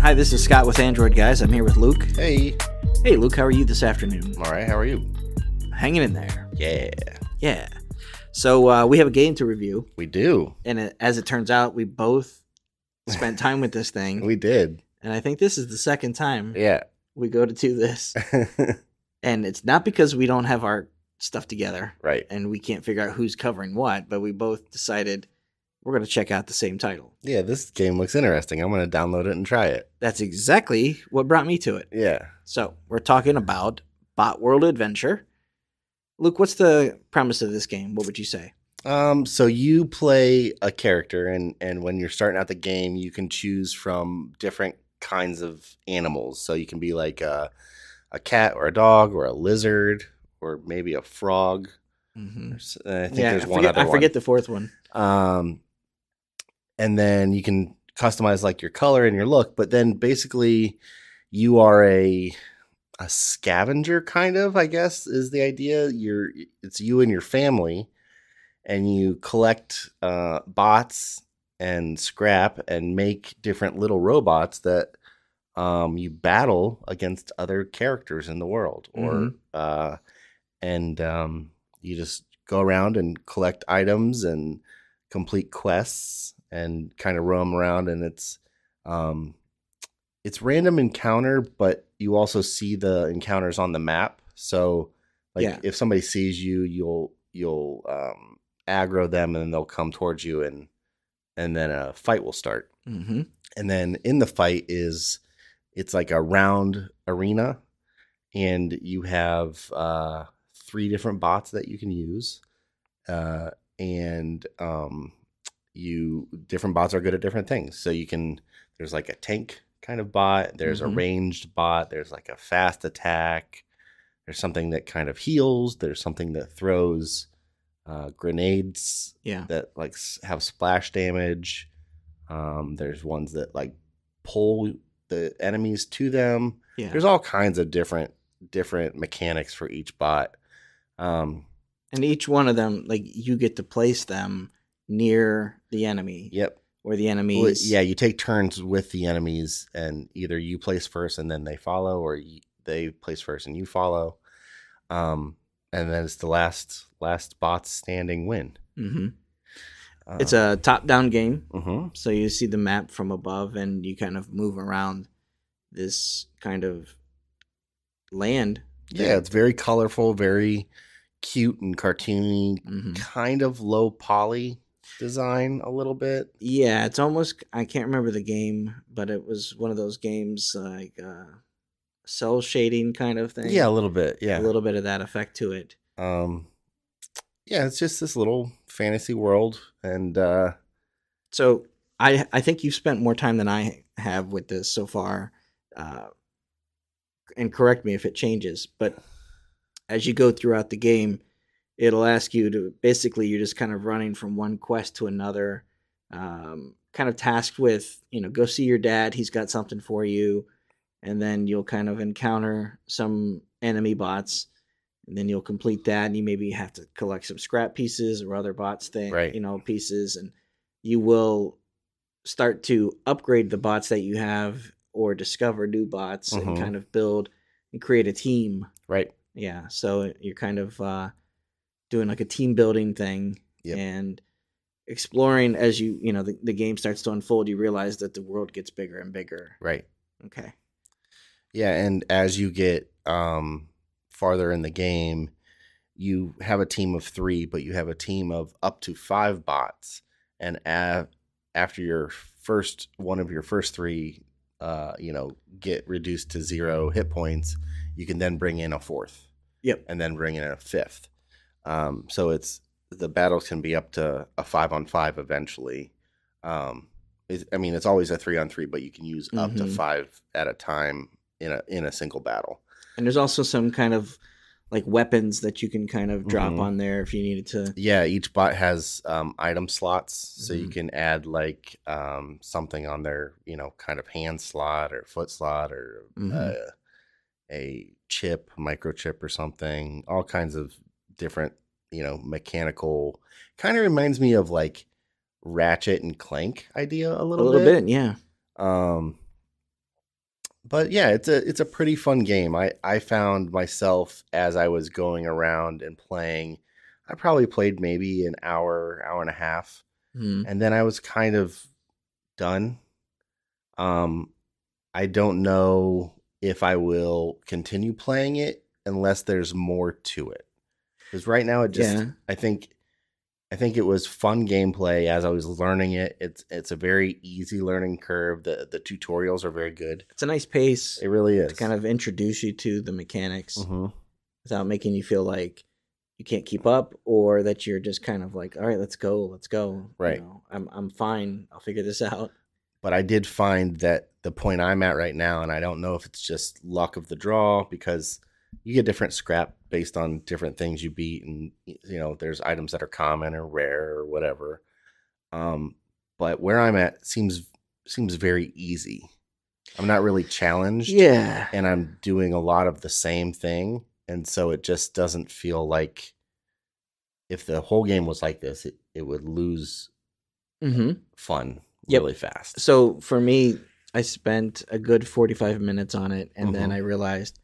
Hi, this is Scott with Android Guys. I'm here with Luke. Hey. Hey, Luke, how are you this afternoon? All right, how are you? Hanging in there. Yeah. Yeah. So we have a game to review. We do. And as it turns out, we both spent time with this thing. We did. And I think this is the second time Yeah. we go to do this. And it's not because we don't have our stuff together. Right. And we can't figure out who's covering what, but we both decided we're going to check out the same title. Yeah, this game looks interesting. I'm going to download it and try it. That's exactly what brought me to it. Yeah. So we're talking about Botworld Adventure. Luke, what's the premise of this game? What would you say? So you play a character, and when you're starting out the game, you can choose from different kinds of animals. So you can be like a cat or a dog or a lizard or maybe a frog. Mm-hmm. I think there's one other one. I forget the fourth one. And then you can customize like your color and your look, but then basically you are a scavenger, kind of, I guess, is the idea. It's you and your family, and you collect bots and scrap and make different little robots that you battle against other characters in the world, or you just go around and collect items and complete quests and kind of roam around, and it's random encounter, but you also see the encounters on the map. So like if somebody sees you, you'll aggro them, and then they'll come towards you, and then a fight will start. Mm-hmm. And then in the fight it's like a round arena, and you have 3 different bots that you can use, different bots are good at different things. So there's like a tank kind of bot, there's a ranged bot, there's like a fast attack, there's something that kind of heals, there's something that throws grenades that like have splash damage. There's ones that like pull the enemies to them. There's all kinds of different mechanics for each bot, and each one of them, like, you get to place them near the enemy. Yep. Or the enemies. Well, you take turns with the enemies, and either you place first and then they follow, or they place first and you follow. And then it's the last bots standing win. Mm-hmm. It's a top-down game. Mm-hmm. So you see the map from above, and you kind of move around this kind of land. Yeah, it's very colorful, very cute and cartoony, kind of low poly design a little bit. Yeah, it's almost, I can't remember the game, but it was one of those games like cell shading kind of thing. Yeah, a little bit. Yeah, a little bit of that effect to it. Yeah, it's just this little fantasy world, and so I think you've spent more time than I have with this so far, and correct me if it changes, but as you go throughout the game, it'll ask you to, basically, you're just kind of running from one quest to another, kind of tasked with, go see your dad. He's got something for you. And then you'll kind of encounter some enemy bots, and then you'll complete that. And you maybe have to collect some scrap pieces or other bots pieces. And you will start to upgrade the bots that you have, or discover new bots, and kind of build and create a team. Right. Yeah. So you're kind of, doing like a team building thing, and exploring as the game starts to unfold. You realize that the world gets bigger and bigger. Right. Okay. Yeah, and as you get farther in the game, you have a team of 3, but you have a team of up to 5 bots. And after your first 3, get reduced to 0 hit points, you can then bring in a 4th. Yep. And then bring in a 5th. So the battles can be up to a 5-on-5 eventually. It's always a 3-on-3, but you can use up to 5 at a time in a single battle. And there's also some kind of like weapons that you can kind of drop on there if you needed to. Yeah, each bot has item slots, so you can add like something on their kind of hand slot or foot slot, or a chip, microchip or something. All kinds of different mechanical. Kind of reminds me of like Ratchet and Clank idea a little bit. Yeah. But yeah, it's a pretty fun game. I found myself as I was going around and playing, I probably played maybe an hour, hour and a half, Hmm. and then I was kind of done. Um, I don't know if I will continue playing it unless there's more to it. Because right now it just Yeah, I think it was fun gameplay as I was learning it. It's a very easy learning curve. The tutorials are very good. it's a nice pace It really to kind is. of introduce you to the mechanics Hmm. without making you feel like you can't keep up or that you're just kind of like, all right, let's go, let's go. You Right. know, I'm fine. I'll figure this out. But I did find that the point I'm at right now, and I don't know if it's just luck of the draw because you get different scrap based on different things you beat, and there's items that are common or rare or whatever. Um, but where I'm at seems very easy. I'm not really challenged, Yeah. and I'm doing a lot of the same thing, and so it just doesn't feel like if the whole game was like this, it would lose Mm-hmm. fun Yep. really fast. So for me, I spent a good 45 minutes on it, and then Mhm. I realized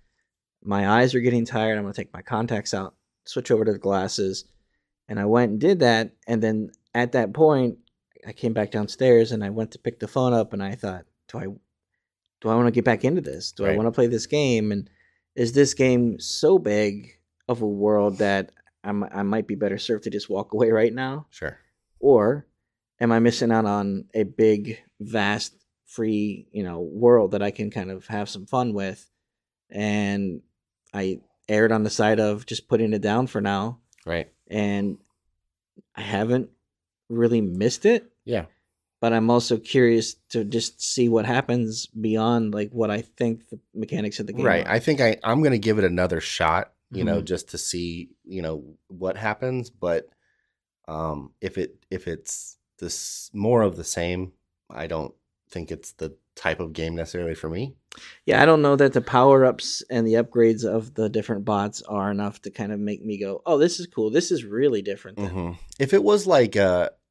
my eyes are getting tired. I'm going to take my contacts out, switch over to the glasses. And I went and did that. And then at that point, I came back downstairs and I went to pick the phone up and I thought, do I want to get back into this? Do I Right. want to play this game? And is this game so big of a world that I might be better served to just walk away right now? Sure. Or am I missing out on a big, vast, free, world that I can kind of have some fun with? And I erred on the side of just putting it down for now. Right. And I haven't really missed it, Yeah. but I'm also curious to just see what happens beyond like what I think the mechanics of the game Right. are. I think I'm going to give it another shot, Mhm. just to see, what happens. But if it's this more of the same, I don't think it's the type of game necessarily for me. Yeah, I don't know that the power ups and the upgrades of the different bots are enough to kind of make me go, "Oh, this is cool. This is really different." Than If it was like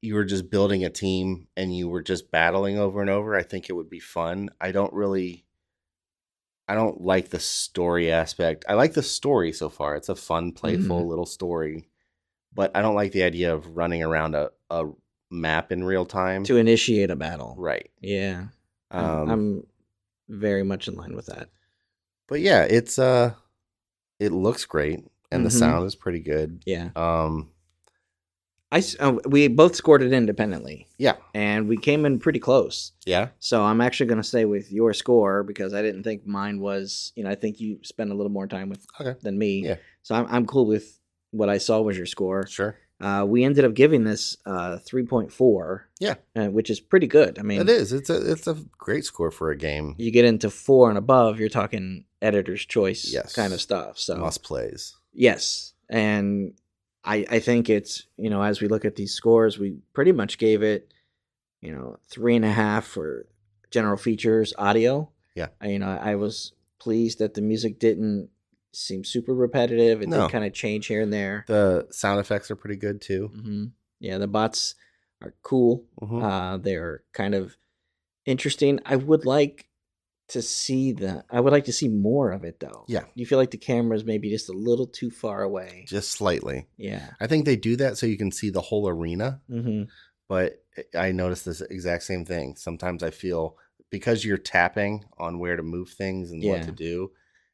you were just building a team and you were just battling over and over, I think it would be fun. I don't like the story aspect. I like the story so far. It's a fun, playful Mhm. little story, but I don't like the idea of running around a map in real time. To initiate a battle. Right. Yeah, Um, I'm very much in line with that. but yeah, it looks great and the Hmm. sound is pretty good. Yeah, Um, we both scored it independently, yeah, and we came in pretty close. yeah, So I'm actually going to stay with your score because I didn't think mine was. I think you spent a little more time with okay, than me. yeah, So I'm cool with what I saw was your score. sure, We ended up giving this 3.4, yeah. which is pretty good. I It mean, is. It's a great score for a game. you get into 4 and above, you're talking editor's choice kind of Yes, stuff. So must plays. yes, and I think it's as we look at these scores, we pretty much gave it 3.5 for general features, audio. Yeah, I was pleased that the music didn't seem super repetitive. It did no, kind of change here and there. the sound effects are pretty good too. Hmm. Yeah, the bots are cool. Hmm. They're kind of interesting. I would like to see more of it though. Yeah, You feel like the camera's maybe just a little too far away. just slightly. Yeah. I think they do that so you can see the whole arena. Hmm. But I noticed this exact same thing. Sometimes I feel because you're tapping on where to move things and what Yeah. to do,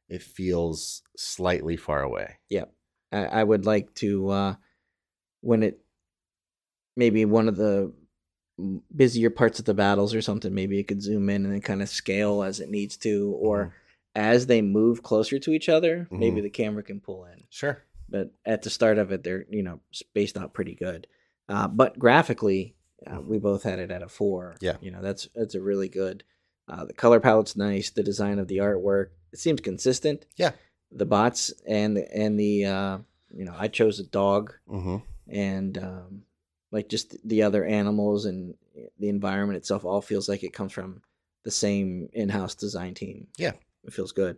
it feels slightly far away. Yep. I would like to when it maybe one of the busier parts of the battles or something, maybe it could zoom in and then kind of scale as it needs to, or as they move closer to each other, maybe Mhm. the camera can pull in. Sure. But at the start of it, they're spaced out pretty good. But graphically, we both had it at a 4. Yeah. That's a really good. The color palette's nice. The design of the artwork, it seems consistent. Yeah. The bots and the I chose a dog, Hmm. and like just the other animals and the environment itself all feels like it comes from the same in-house design team. Yeah. It feels good.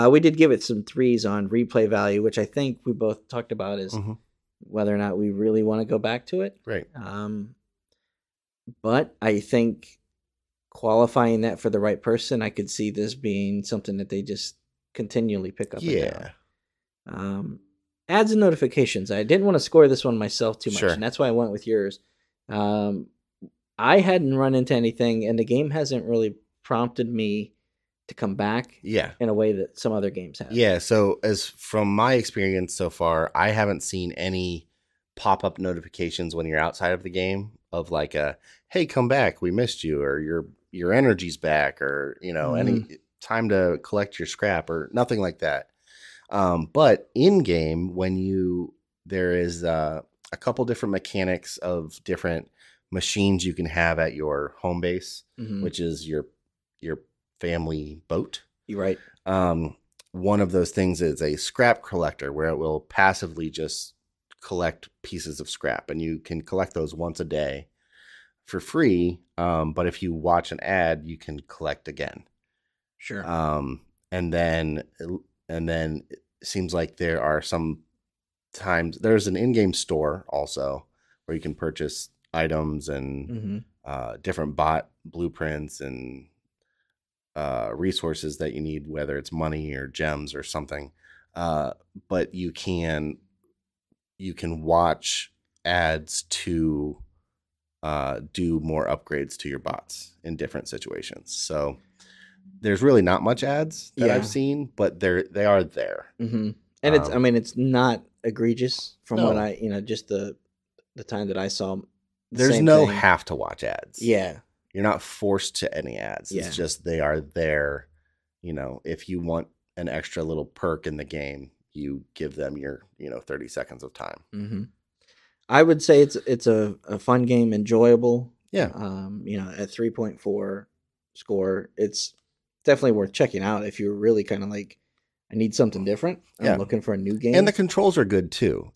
We did give it some 3s on replay value, which I think we both talked about is Hmm. whether or not we really want to go back to it. Right. But I think qualifying that for the right person, I could see this being something that they just continually pick up and down. Ads and notifications. I didn't want to score this one myself too much, and that's why I went with yours. I hadn't run into anything, and the game hasn't really prompted me to come back in a way that some other games have. Yeah, so as from my experience so far, I haven't seen any pop-up notifications when you're outside of the game of like a, hey, come back, we missed you, or your energy's back, or any time to collect your scrap, or nothing like that. But in game, there is a couple different mechanics of different machines you can have at your home base, which is your family boat. You're right. One of those things is a scrap collector, where it will passively just collect pieces of scrap, and you can collect those once a day for free. But if you watch an ad, you can collect again. Sure. And then it seems like there are some times there's an in-game store also where you can purchase items and different bot blueprints and resources that you need, whether it's money or gems or something. But you can watch ads to do more upgrades to your bots in different situations. So there's really not much ads that I've seen, but they are there. And it's not egregious from what I, just the time that I saw. There's no have to watch ads. Yeah. You're not forced to any ads. Yeah. It's just they are there. If you want an extra little perk in the game, you give them your 30 seconds of time. I would say it's a fun game, enjoyable. Yeah. At 3.4 score, it's definitely worth checking out if you're really kind of like, I need something different. I'm looking for a new game. And the controls are good too.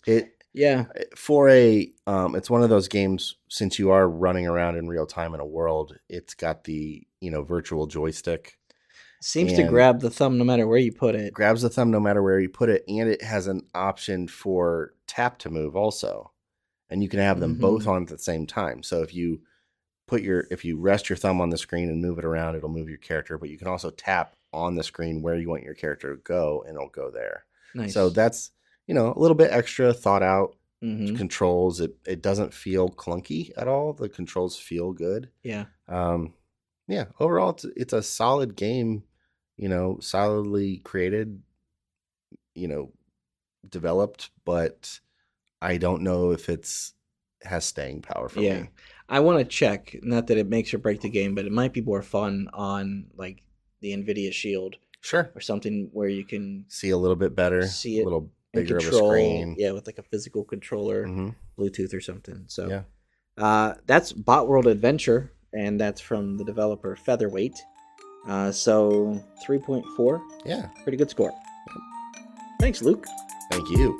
For it's one of those games, since you are running around in real time in a world, it's got the, virtual joystick. Seems to grab the thumb no matter where you put it. Grabs the thumb no matter where you put it, and it has an option for tap to move also. And you can have them both on at the same time. So if you rest your thumb on the screen and move it around, it'll move your character, but you can also tap on the screen where you want your character to go, and it'll go there. Nice. So that's, a little bit extra thought out controls. It doesn't feel clunky at all. The controls feel good. Yeah. Overall, it's a solid game, solidly created, developed, but I don't know if has staying power for me. I want to check, not that it makes or break the game, but it might be more fun on like the NVIDIA Shield. Sure. Or something where you can see a little bit better, see it, a little bigger of a screen. Yeah, with like a physical controller, Bluetooth or something. So that's Botworld Adventure, and that's from the developer Featherweight. So 3.4. Yeah. Pretty good score. Thanks, Luke. Thank you.